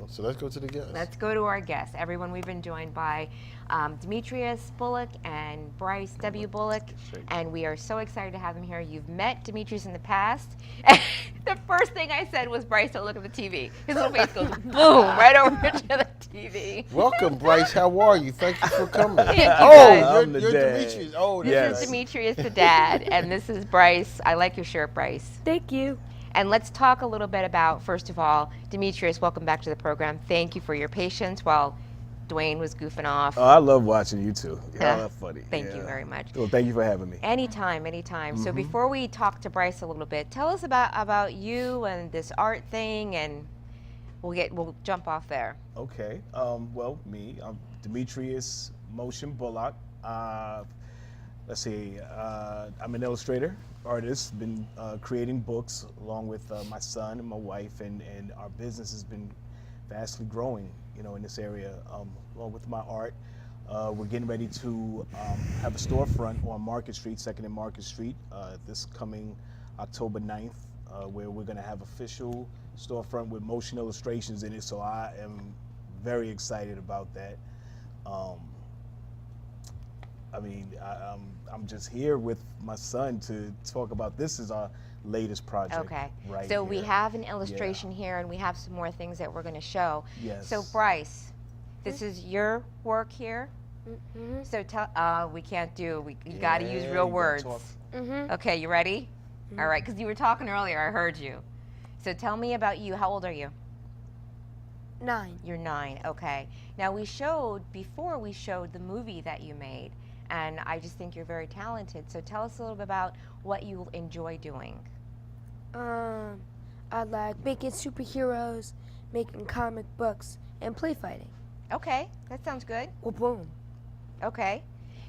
So let's go to the guest. Let's go to our guests. Everyone, we've been joined by Demetrius Bullock and Bryce W. Bullock, and we are so excited to have them here. You've met Demetrius in the past. The first thing I said was, Bryce, don't look at the TV. His little face goes boom right over to the TV. Welcome, Bryce. How are you? Thank you for coming. Thank you, Oh, guys. you're Demetrius. Oh, This is Demetrius, the dad, and this is Bryce. I like your shirt, Bryce. Thank you. And let's talk a little bit about, first of all, Demetrius, welcome back to the program. Thank you for your patience while Dwayne was goofing off. Oh, I love watching you two. That's funny. Thank you very much. Well, thank you for having me. Anytime. So before we talk to Bryce a little bit, tell us about you and this art thing, and we'll jump off there. Okay. Well, I'm Demetrius Motion Bullock. Let's see. I'm an illustrator, artist. Been creating books along with my son and my wife, and our business has been vastly growing, in this area. Along with my art, we're getting ready to have a storefront on Market Street, 2nd and Market Street, this coming October 9th, where we're going to have official storefront with motion illustrations in it. So I am very excited about that. I'm just here with my son to talk about this is our latest project. Okay. Right. So here. we have an illustration here, and we have some more things that we're going to show. Yes. So Bryce, this is your work here. Mm-hmm. So tell. We can't do. You got to use real words. Mm-hmm. Okay. You ready? All right. Because you were talking earlier. I heard you. So tell me about you. How old are you? 9. You're 9. Okay. Now we showed the movie that you made. And I just think you're very talented. So tell us a little bit about what you enjoy doing. I like making superheroes, making comic books, and play fighting. Okay, that sounds good. Well, boom. Okay.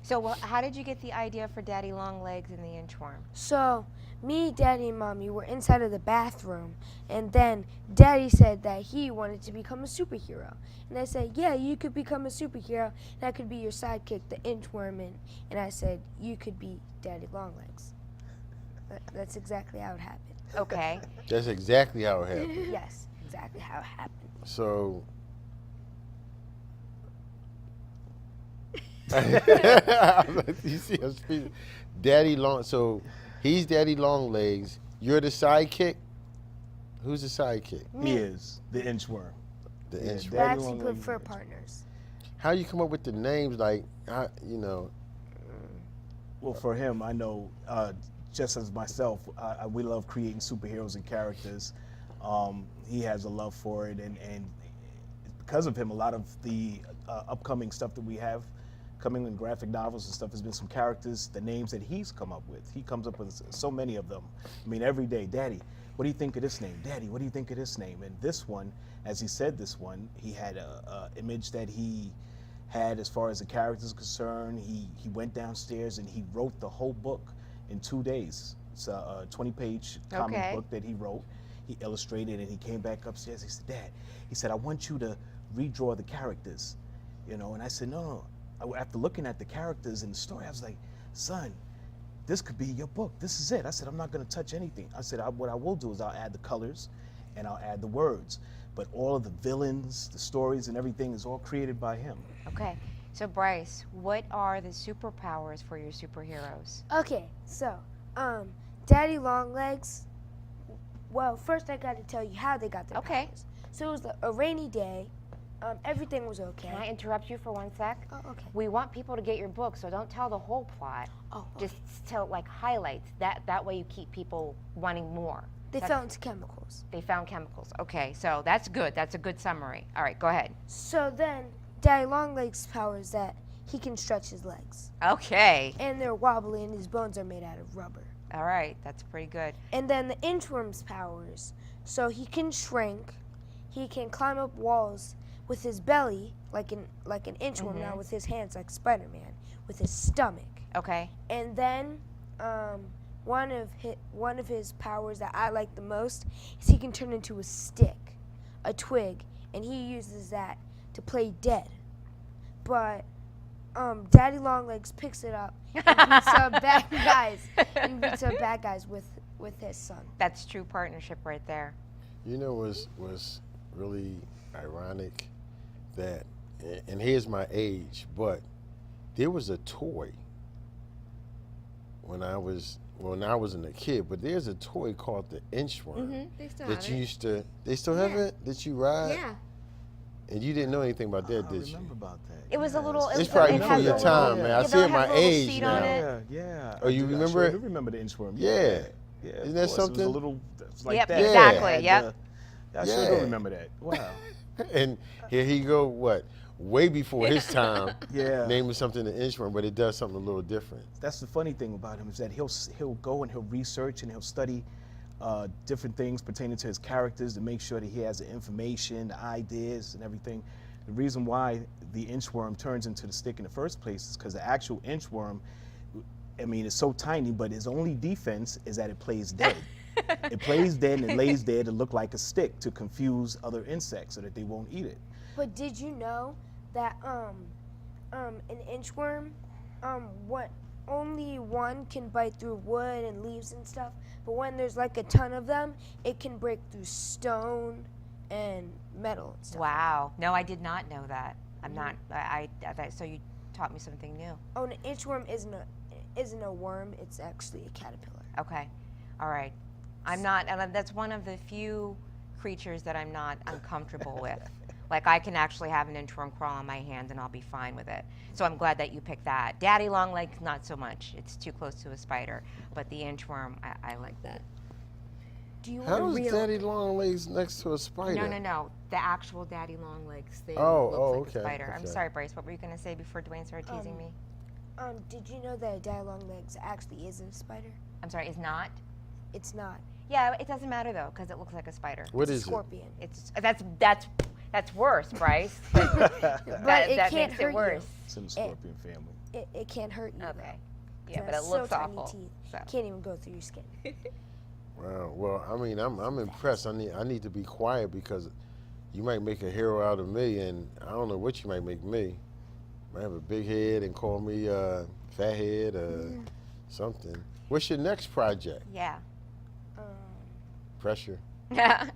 So how did you get the idea for Daddy Longlegs and the Inchworm? So, me, Daddy, and Mommy were inside of the bathroom, and then Daddy said that he wanted to become a superhero. And I said, yeah, you could become a superhero, and I could be your sidekick, the Inchworm. And I said, you could be Daddy Longlegs. That's exactly how it happened. Okay. That's exactly how it happened. Yes, exactly how it happened. So, you see him speaking. So he's Daddy Longlegs. You're the sidekick? Who's the sidekick? He is the inchworm. The Yeah, inchworm. We Daddy actually Longlegs prefer is the partners. How you come up with the names? Well, for him, I know, just as myself, we love creating superheroes and characters. He has a love for it, and because of him, a lot of the upcoming stuff that we have coming in graphic novels and stuff has been some characters, the names that he's come up with. He comes up with so many of them. I mean, every day, Daddy, what do you think of this name? Daddy, what do you think of this name? And this one, as he said this one, he had a image that he had as far as the characters concerned. He went downstairs and he wrote the whole book in 2 days. It's a 20-page comic book that he wrote. He illustrated, and he came back upstairs. He said, Dad, he said, I want you to redraw the characters, And I said, no. After looking at the characters and the story, I was like, son, this could be your book. This is it. I said, I'm not going to touch anything. I said, what I will do is I'll add the colors and I'll add the words. But all of the villains, the stories, and everything is all created by him. Okay. So Bryce, what are the superpowers for your superheroes? Okay, so, Daddy Longlegs, well, first I got to tell you how they got their powers. So it was a rainy day. Everything was okay. Can I interrupt you for 1 sec? Oh, okay. We want people to get your book, so don't tell the whole plot. Oh, okay. Just tell highlights. That way you keep people wanting more. They found chemicals. They found chemicals. Okay, so that's good. That's a good summary. All right, go ahead. So then, Daddy Longlegs' power is that he can stretch his legs. Okay. And they're wobbly, and his bones are made out of rubber. All right, that's pretty good. And then the Inchworm's powers, so he can shrink, he can climb up walls with his belly, like an inchworm, now with his hands like Spider-Man, with his stomach. Okay. And then one of his powers that I like the most is he can turn into a stick, a twig, and he uses that to play dead. But Daddy Longlegs picks it up and beats up bad guys with his son. That's true partnership right there. What's really ironic that, and here's my age, but there was a toy when I wasn't a kid, but there's a toy called the inchworm They still that have you it. used to. They still have Yeah. it that you ride, Yeah. and you didn't know anything about that, I did you? remember about that. It was a little. It's It probably it before has your a little- time, man. I yeah, see though at my has a little age seat now. on it. Yeah. Oh, you I remember it? do remember the inchworm. Yeah. Yeah. Isn't of that course. It was something? a little it's like Yep, that. exactly, It had yep. I sure do Yeah. remember that. Wow. And here he go, what? Way before his time, Yeah. naming something an inchworm, but it does something a little different. That's the funny thing about him is that he'll go and he'll research and he'll study different things pertaining to his characters to make sure that he has the information, the ideas, and everything. The reason why the inchworm turns into the stick in the first place is because the actual inchworm, I mean, it's so tiny, but its only defense is that it plays dead. It plays dead and it lays there to look like a stick to confuse other insects so that they won't eat it. But did you know that an inchworm, what only one can bite through wood and leaves and stuff, but when there's like a ton of them, it can break through stone and metal and stuff. Wow. No, I did not know that. I'm not. So you taught me something new. Oh, an inchworm isn't a worm. It's actually a caterpillar. Okay. All right. I'm not, and that's one of the few creatures that I'm not uncomfortable with. Like I can actually have an inchworm crawl on my hand and I'll be fine with it. So I'm glad that you picked that. Daddy longlegs, not so much. It's too close to a spider. But the inchworm, I like that. Do you How want is a real? Daddy Longlegs next to a spider? No. The actual daddy longlegs thing Oh, looks like a okay, spider. I'm okay. sorry, Bryce. What were you going to say before Dwayne started teasing me? Did you know that a daddy long legs actually is a spider? I'm sorry, is not? It's not. Yeah, it doesn't matter though, because it looks like a spider. What It's a is it? scorpion. It's that's worse, Bryce. that it that can't makes hurt it worse. It's in the scorpion family. It can't hurt you. Okay. though. Yeah, but it has looks so tiny awful. Teeth. So. Can't even go through your skin. Wow. Well, I mean, I'm impressed. I need to be quiet because you might make a hero out of me, and I don't know what you might make me. Might have a big head and call me fathead or something. What's your next project? Yeah. Pressure. Yeah.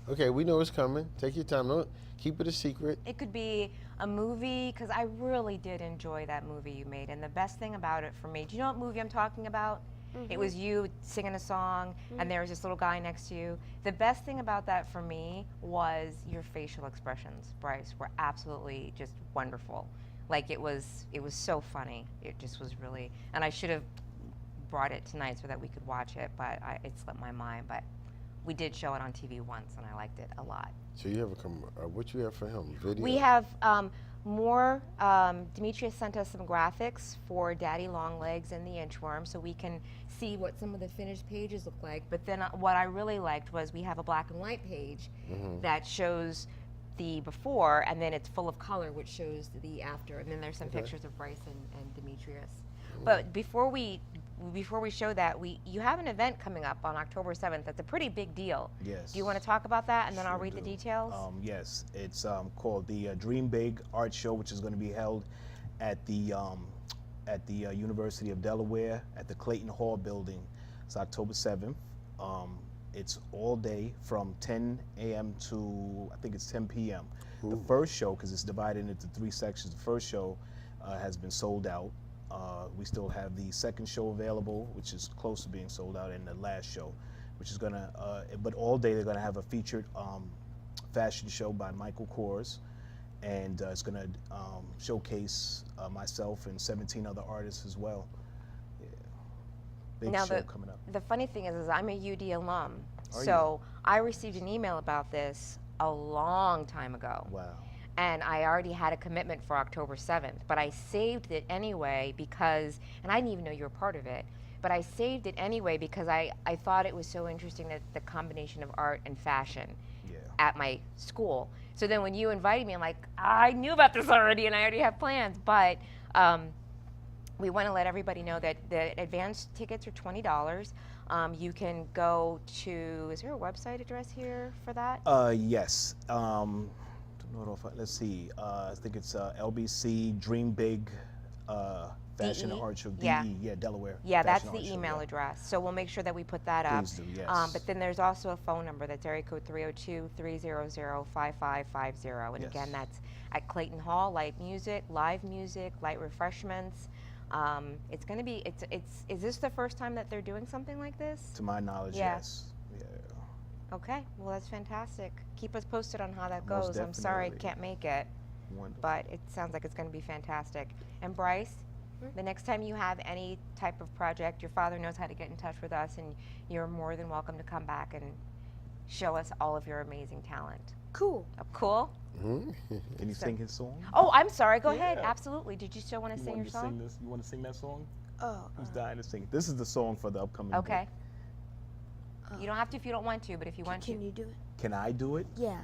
Okay, we know it's coming. Take your time. Don't keep it a secret. It could be a movie, because I really did enjoy that movie you made. And the best thing about it for me, do you know what movie I'm talking about? It was you singing a song, and there was this little guy next to you. The best thing about that for me was your facial expressions, Bryce, were absolutely just wonderful. Like it was so funny. It just was really, and I should have brought it tonight so that we could watch it, but it slipped my mind. But we did show it on TV once, and I liked it a lot. So you have what you have for him? Video. We have more. Demetrius sent us some graphics for Daddy Longlegs and the Inchworm, so we can see what some of the finished pages look like. But then what I really liked was we have a black and white page that shows the before, and then it's full of color, which shows the after. And then there's some pictures of Bryce and Demetrius. But before we show that, you have an event coming up on October 7th. That's a pretty big deal. Yes. Do you want to talk about that, and then I'll Sure read the do. details? Yes, it's called the Dream Big Art Show, which is going to be held at the University of Delaware at the Clayton Hall building. It's October 7th. It's all day from 10 a.m. to I think it's 10 p.m. The first show, because it's divided into 3 sections, the first show has been sold out. We still have the second show available, which is close to being sold out, and the last show, which is gonna, but all day they're gonna have a featured fashion show by Michael Kors, and it's gonna showcase myself and 17 other artists as well. Yeah. Big Now, show coming up. the funny thing is I'm a UD alum, Are so I received an email about this a long time ago. Wow. And I already had a commitment for October 7th, but I saved it anyway because, and I didn't even know you were part of it, but I saved it anyway because I thought it was so interesting that the combination of art and fashion at my school. So then when you invited me, I'm like, I knew about this already and I already have plans, but we want to let everybody know that the advance tickets are $20. You can go to, is there a website address here for that? Yes. Let's see. I think it's LBC Dream Big Fashion DE? and Art Show, DE, Yeah. yeah, Delaware. Yeah, that's Fashion the Art Show, email yeah. address. So we'll make sure that we put that up. Please do, yes. But then there's also a phone number that's area code 302-300-5550. And Yes. again, that's at Clayton Hall, live music, light refreshments. It's going to be, is this the first time that they're doing something like this? To my knowledge, Yeah. yes. Yeah. Okay, well, that's fantastic. Keep us posted on how that Most goes. I'm sorry I definitely. can't make it, Wonderful. but it sounds like it's going to be fantastic. And Bryce, the next time you have any type of project, your father knows how to get in touch with us, and you're more than welcome to come back and show us all of your amazing talent. Cool. Cool? Can you sing his song? Oh, I'm sorry. Go ahead. Yeah. Absolutely. Did you still want to sing your song? this? You want to sing that song? Oh. Who's dying to sing? This is the song for the upcoming book. Okay. You don't have to if you don't want to, but if you want to. Can you do it? Can I do it? Yeah.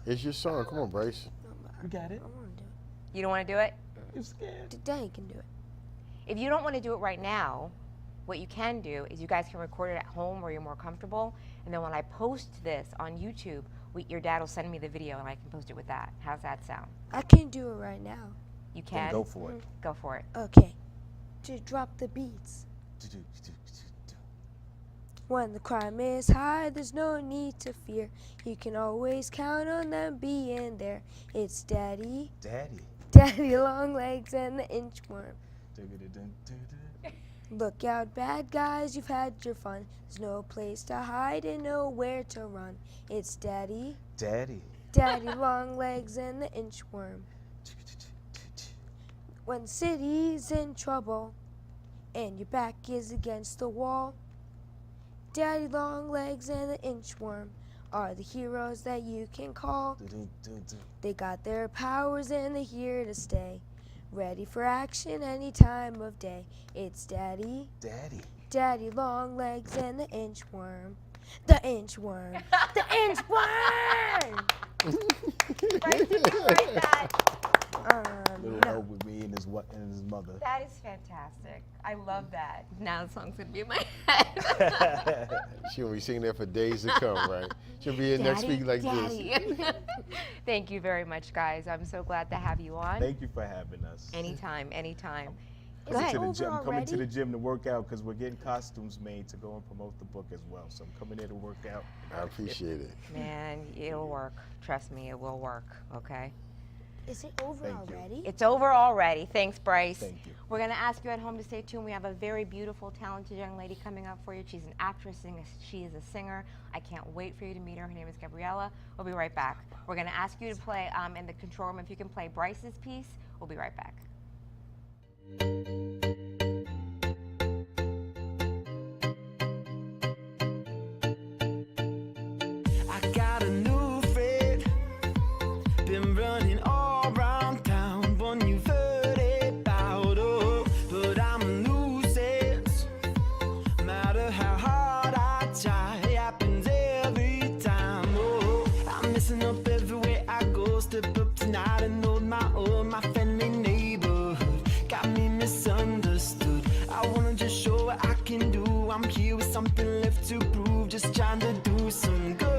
It's your song. Come on, Bryce. You got it. I want to do You don't want to do it? You're scared. it. Daddy can do it. If you don't want to do it right now, what you can do is you guys can record it at home where you're more comfortable, and then when I post this on YouTube, your dad will send me the video and I can post it with that. How's that sound? I can do it right now. You Then can? go for it. Go for it. Okay. To drop the beats. When the crime is high, there's no need to fear. You can always count on them being there. It's Daddy, Daddy. Daddy Long Legs, and the Inchworm. Look out, bad guys, you've had your fun. There's no place to hide and nowhere to run. It's Daddy, Daddy. Daddy Long Legs, and the Inchworm. When the city's in trouble and your back is against the wall, Daddy Long Legs and the Inchworm are the heroes that you can call. They got their powers and they're here to stay, ready for action any time of day. It's Daddy, Daddy. Daddy Long Legs, and the Inchworm. The Inchworm. The Inchworm! Bryce, did you write that? Little No. help with me and his mother. That is fantastic. I love that. Now the song's going to be in my head. She'll be singing there for days to come, right? She'll be in next week like this. this. Thank you very much, guys. I'm so glad to have you on. Thank you for having us. Anytime, anytime. Is Go it ahead. To the gym. over I'm coming to already? the gym to work out because we're getting costumes made to go and promote the book as well. So I'm coming there to work out. I appreciate it. Man, it'll work. Trust me, it will work, okay? Is it over Thank you. already? It's over already. Thanks, Bryce. Thank you. We're going to ask you at home to stay tuned. We have a very beautiful, talented young lady coming up for you. She's an actress, she is a singer. I can't wait for you to meet her. Her name is Gabriella. We'll be right back. We're going to ask you to play in the control room. If you can play Bryce's piece, we'll be right back. I got a new friend, been running all around town, one you've heard about, oh, but I'm a nuisance, no matter how hard I try, it happens every time, oh, I'm messing up everywhere I go, step up tonight and hold my own, my friendly neighborhood, got me misunderstood, I wanna just show what I can do, I'm here with something left to prove, just trying to do some good.